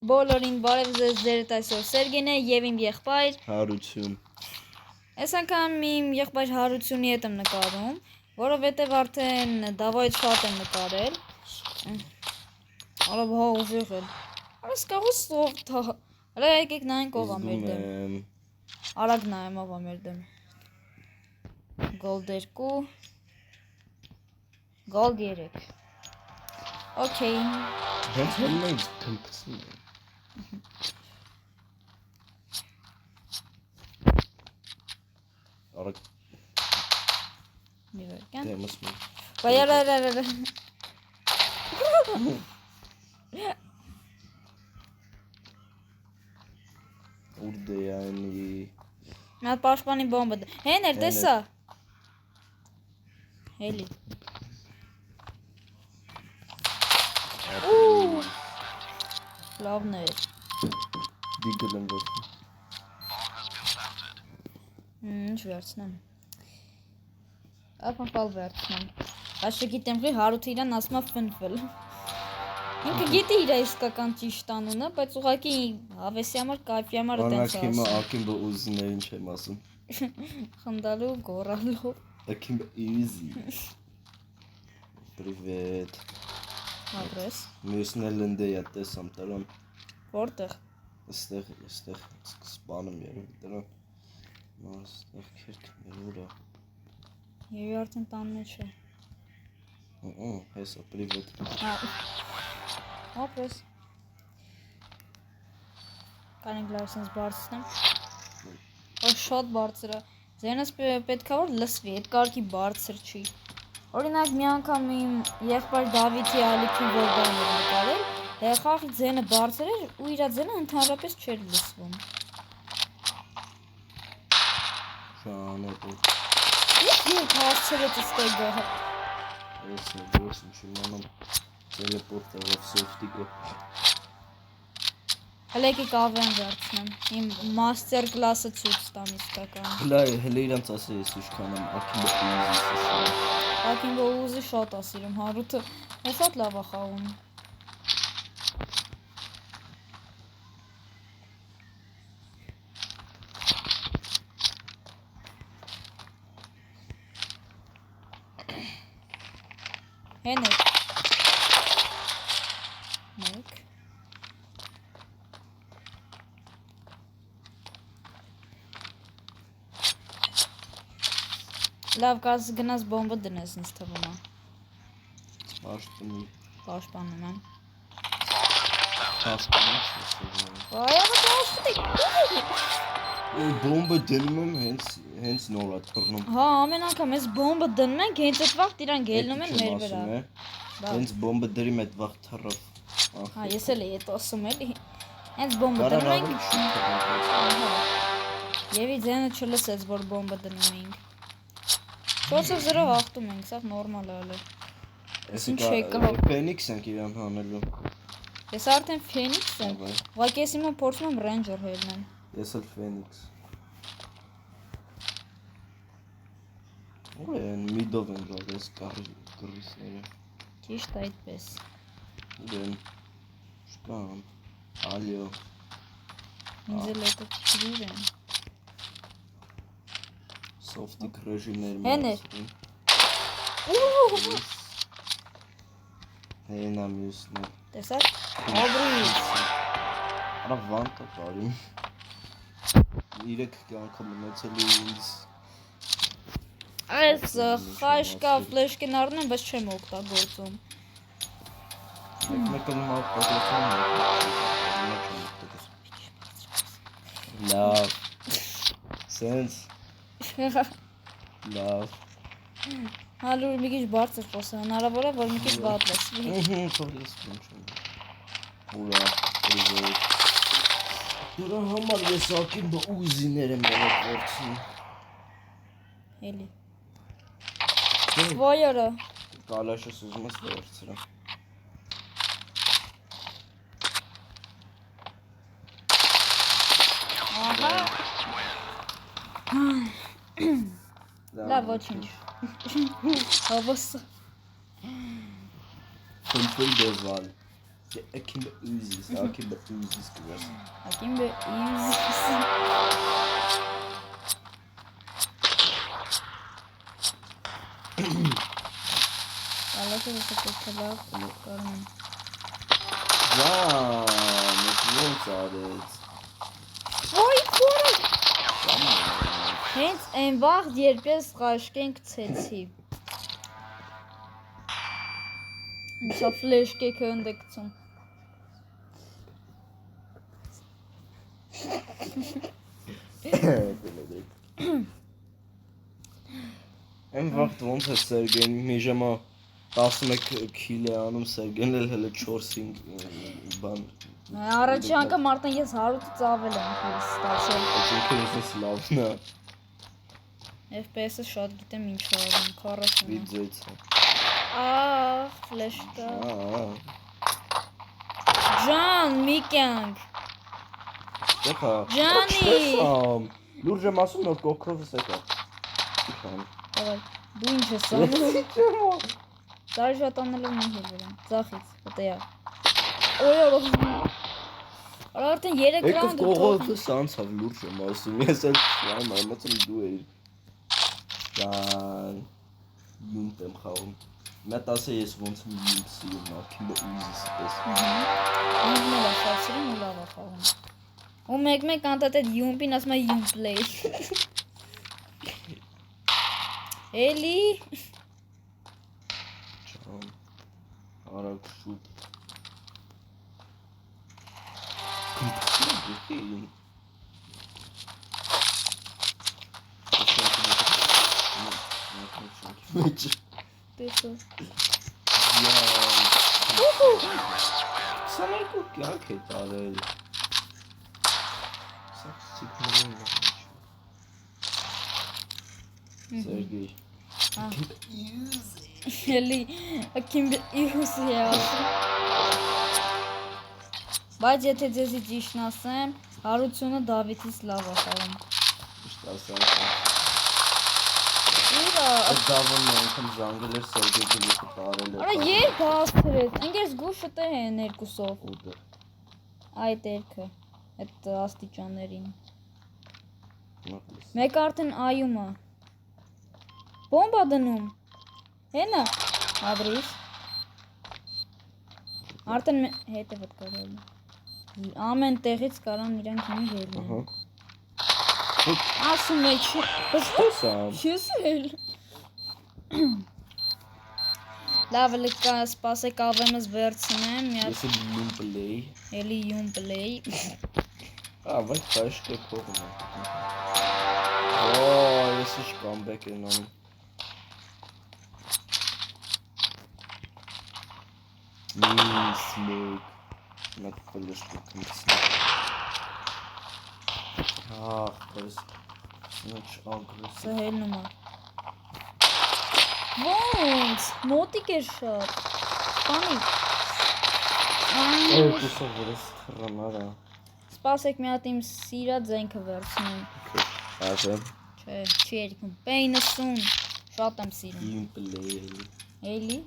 Բոլորին բարև ձեզ ձեր այսօր Սերգին է եւ իմ եղբայր Հարություն։ Այս անգամ իմ եղբայր Հարությունի հետ եմ նկարում, որովհետեւ արդեն դավայից շատ եմ նկարել։ Արա բա ուժեղ է։ Այս կողս սովթա։ Արա եկեք նայենք ով է մեր դեմ։ Արագ նայեմ ով է մեր դեմ։ Գոլդ 2 Գոլդ 3 Okay. Hence her name's Thompson. Alright. Bir bakın. Damn, must be. Bayar. Orada yani. Mən başbani bombadır. Hey, neredesin? Heli. Lavner. Digger'ın var. Չվերցնեմ։ Ապանպալ վերցնեմ։ Բայց չգիտեմ, որ Հարութը իրան ասում է ֆնֆլ։ Ինքը գիտի իր իսկական ճիշտ անունը, բայց ուղղակի հավեսի համար, կայֆի համար այդպես ասում։ Ակիմը ակիմը ուզիներին չեմ ասում։ Խնդալու, գոռալու։ Ակիմը easy։ Привет։ Ադրես։ Մյուսն էլ ընդ է տեսամ դրան։ Որտեղ։ Այստեղ սպանում երևի դրան։ Այստեղ քերքն ուրա։ Եվ արդեն տան մեջ է։ Հեսա, привет։ Ապրես։ Կանենք լարսենս բարձրնեմ։ Ո շատ բարձր է։ Ձենս պետք է որ լսվի, այդ կարգի բարձր չի։ Օրինակ մի անգամ իմ եղբայր Դավիթի ալիքին որ բան էր նկարել, խաղի ձենը բարձր էր ու իր ձենը ընդհանրապես չէր լսվում։ Շանոտ։ Ես հասցրեց ստեգը։ Ես ինչիմանամ տելեպորտ եղավ սոֆտիկը։ Հլեկի կավեն վերցնեմ, իմ մաստեր կլասը ցույց տամ իսկական։ Հլը իրանց ասե ես ինչքան եմ ակիմը ուզի։ Ակիմը ուզի շատ է սիրում, Հարութը շատ լավ է խաղում։ Հենե։ Մեկ։ Լավ կաս գնաս բոմբը դնես ինձ թվում է։ Պաշտպանում եմ։ Բոմբը դնում եմ հենց նոր է թռնում։ Հա, ամեն անգամ ես բոմբը դնում ենք, հենց այդ վաղ իրան գելնում են մեր վրա։ Հենց բոմբը դրիմ այդ վաղ թռավ։ Հա, ես էլ էի այդ ասում էլի։ Հենց բոմբը դնում ենք։ Եվի ձենը չլսեց, որ բոմբը դնում էինք։ 4-0 հաղթում ենք, սա նորմալ է հələ։ Ես ինչ եկա։ Ֆենիքս ենք իրան հանելու։ Ես արդեն Ֆենիքս եմ։ Ուղղակի ես հիմա փորձում եմ Ռեյնջեր հելնեմ։ Ես էլ Ֆենիքս։ Ու են միդով են գալիս կռիսները։ Ճիշտ այդպես։ Դեն շկան։ Ալյո։ Ինձ էլ էտը չրիր են։ Սոֆտիկ ռեժիմներ Հեներ։ Հենա մյուսն է։ Տեսա՞ր։ Աբրի։ Արա վանտա բարի։ 3 անգամ ունեցել է ինձ։ Այս խաշկա ֆլեշկին առնեմ, բայց չեմ օգտագործում։ Մեկը նույն ապակոչում է։ Լավ։ Սենց։ Լավ։ Հալուր մի քիչ բարձր խոսա, հնարավոր է որ մի քիչ վատ լսվի։ Թողես ինչ։ Ուրա, պրիվետ։ Դրա համար ես ակիմը ուզիներ եմ վերցնում։ Էլի։ Վայարա։ Կալաշս ուզում ես վերցրեմ։ Ահա։ Լավ ոչինչ։ Հավաս։ Ֆնֆլ դեզալ։ Akimbo Uzis կվերս։ Akimbo Uzis։ Ալեքսը դեպքելով կորում։ Ոնց արեց։ Ոյ քորը։ Հենց այն վաղ երբ ես խաշկեն գցեցի։ Ինչա ֆլեշկեքը ընդգծում։ Այն վաղ ոնց է Սերգեյն մի ժամա 11 քիլ է անում Սերգեյն էլ հələ 4-5 բան։ Առաջի անգամ արդեն ես 100-ից ավել եմ ստացել։ Ինքնից լավն է։ FPS-ը շատ գիտեմ ինչ արում, 40։ Վիդեոց։ Ահ, ֆլեշկա։ Ջան, մի կյանք։ Եղա։ Ջանի։ Լուրջ եմ ասում նոր կոկրովս եկա։ Давай, դու ինչ ես անում։ Դարի շատ անելով մի հել վերան, ձախից, հետա յա։ Օյ, արա արդեն 3 Եկավ ռաունդ ու կողովս անցավ լուրջ եմ ասում, ես էլ մայմացում դու էիր։ Ջան, յունտ եմ խաղում։ Մետ ասե ես ոնց եմ յունտ սիրում, Akimbo Uzis պես։ Յունտն էլ ասացրին ու լավ է խաղում։ Ու մեկ անտատ էդ յումպին ասում է յումպ պլեյ։ Էլի։ Ջան, արագ շուտ։ Տեսա։ Սաներկու կյանք է տարել։ Սա սիգնալն է։ Սերգեյ։ Էլի, Akimbo Uzis է ասում։ Բայց եթե ձեզի ճիշտն ասեմ, հարությունը Դավիթից լավ է խաղում։ Միշտ ասա։ Իրա, Դավոնն անգամ զանգել էր Սերգեյը եկը տարել է։ արա երբ հասցրեց, ընկերս գուշը տե են երկուսով։ Ուդը։ Այդ երկը, այդ աստիճաներին։ Մատլիս։ Մեկ արդեն այում է։ Բոմբա դնում։ Հենա, ադրիս։ Արդեն հետևդ կարել։ Ամեն տեղից կարան իրանք հիմի հելնեն։ Ասում է չի, Տեսամ։ չես էլ։ Լավ լկա սպասեք ավեմս վերցնեմ, մի հատ Ես էլ յուն պլեյ։ էլի յուն պլեյ։ Վայ քաշկե փողում է։ Ես ինչ կամբեկ են անում։ Smoke. Not polish there's much aggressive. Սա հելնում է։ Ոնց, մոտիկ էր շատ։ Պանիկ։ Կուսով որս թռանարա։ Սպասեք մի հատ իմ սիրած զենքը վերցնեմ։ Աշեմ։ Չէ, չի երգում։ P90, շատ եմ սիրում։ Յուն պլեյ։ Էլի։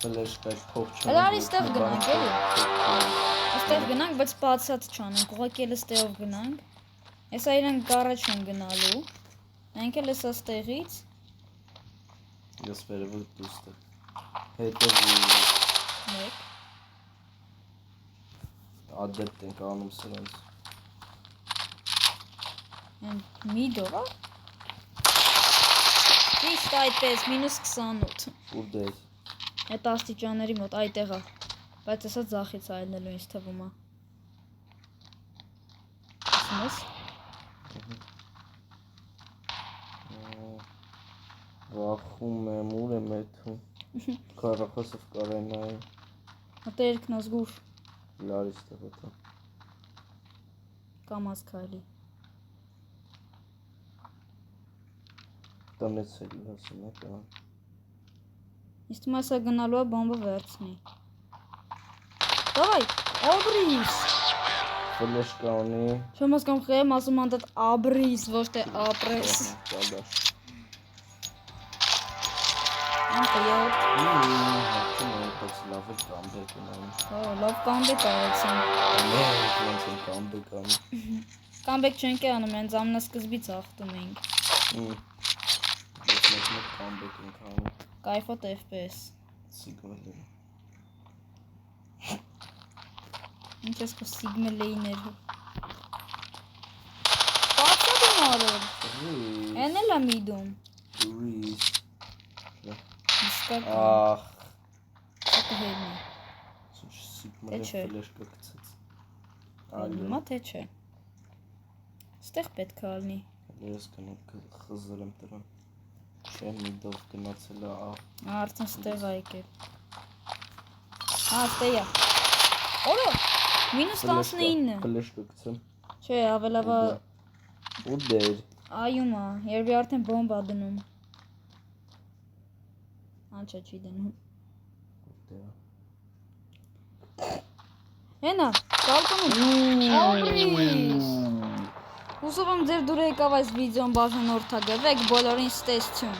Flashback փող չունեմ։ Հələ արի ստեղ գնանք, էլի։ Ստեղ գնանք, բայց բացած չանենք, ուղղակի էլ ստեղով գնանք։ Հեսա իրենք գարեջ են գնալու։ Մենք էլ հեսա ստեղից։ Ես վերևը դուստը։ Հետո Մեկ։ ադեպտ ենք անում սրանց։ Մի դորա։ Ճիշտ այդպես, -28։ Ուր դես։ Այդ աստիճանների մոտ այդտեղ է։ Բայց հեսա ձախից այլնելու ինձ թվում է։ Ասում ես։ Վախում եմ, ուր եմ էթում։ Կարախոսով կարենայի։ Հատե երկն ազգուր։ Լարիս տղետա։ Կամաց քայլի։ Տնեց էլ ասում է կան։ Ինձ թվում է սա գնալու է բոմբը վերցնի։ Давай, աբրիս։ Ֆլեշ կանի։ Չեմ հասկանում խեմ ասում անդադ աբրիս, ոչ թե ապրես։ Ճագար։ Անտե յոթ։ Հաղթում ենք բայց լավ է կամբեք են անում։ Լավ կամբեք արեցին։ Ոնց են կամբեք անում։ Կամբեք չենք անում, հենց ամենասկզբից ախտում ենք։ Ես մեկ կամբեք ենք անում։ Կայֆոտ FPS։ Սիգմալը։ Ինչ ես քո սիգմելեիներ։ Բացա դու մարդ։ Էն էլ եմ իդում։ Ռիս։ Իսկական։ Ախ, Դա հերն է։ սիգմալը Թե չէ։ ֆլեշկա գցեց։ Հիմա թե չէ։ Ստեղ պետք է լինի։ Ես կնեմ խզել եմ դրան։ Չեմ միդով գնացել է Արդեն ստեղ է եկել։ Ստեղ է։ Օրո, -19։ ֆլեշկա գցեմ։ Չէ, ավելավա Ու դեր։ այում է, երբի արդեն բոմբա դնում։ Անչա չի դնում։ Հենա, կալկոնում։ Հուսով եմ ձեր դուր եկավ այս վիդեոն բաժանորդագրվեք, բոլորին ստեսություն։